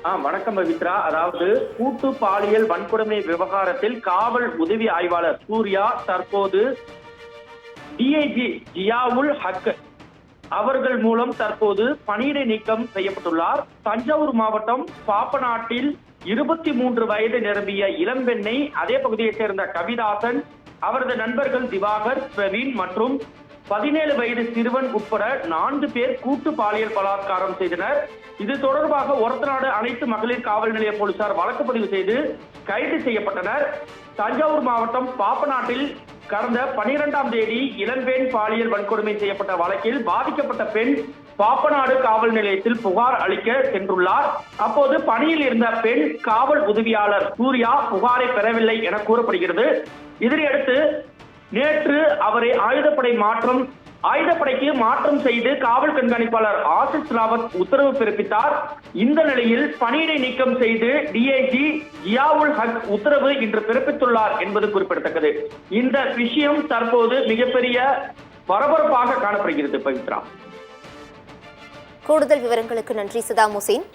வணக்கம் பவித்ரா. அதாவது கூட்டு பாலியல் வன்கொடுமை விவகாரத்தில் காவல் உதவி ஆய்வாளர் சூர்யா தற்போது டிஐஜி ஜியாவுல் ஹக் அவர்கள் மூலம் தற்போது பணியிடை நீக்கம் செய்யப்பட்டுள்ளார். தஞ்சாவூர் மாவட்டம் பாப்பநாட்டில் 23 வயது நிரம்பிய இளம்பெண்ணை அதே பகுதியைச் சேர்ந்த கவிதாசன், அவரது நண்பர்கள் திவாகர், பிரவீன் மற்றும் 17 வயது சிறுவன் உட்பட 4 பேர் கூட்டு பாலியல் பலாத்காரம் செய்தனர். இது தொடர்பாக ஒரத்தநாடு அனைத்து மகளிர் காவல் நிலைய போலீசார் வழக்கு பதிவு செய்து கைது செய்யப்பட்டனர். தஞ்சாவூர் மாவட்டம் பாப்பநாட்டில் கடந்த 12ஆம் தேதி இளம்பெண் பாலியல் வன்கொடுமை செய்யப்பட்ட வழக்கில் பாதிக்கப்பட்ட பெண் பாப்பநாடு காவல் நிலையத்தில் புகார் அளிக்க சென்றுள்ளார். அப்போது பணியில் இருந்த பெண் காவல் உதவியாளர் சூர்யா புகாரை பெறவில்லை என கூறப்படுகிறது. இதனையடுத்து நேற்று அவரை ஆயுதப்படைக்கு மாற்றம் செய்து காவல் கண்காணிப்பாளர் ஆசிஸ் ராவத் உத்தரவு பிறப்பித்தார். இந்த நிலையில் பணியிடை நீக்கம் செய்து டிஐஜி ஜியாவுல் ஹக் உத்தரவு இன்று பிறப்பித்துள்ளார் என்பது குறிப்பிடத்தக்கது. இந்த விஷயம் தற்போது மிகப்பெரிய பரபரப்பாக காணப்படுகிறது. பவித்ரா, கூடுதல் விவரங்களுக்கு நன்றி சதாம் ஹுசேன்.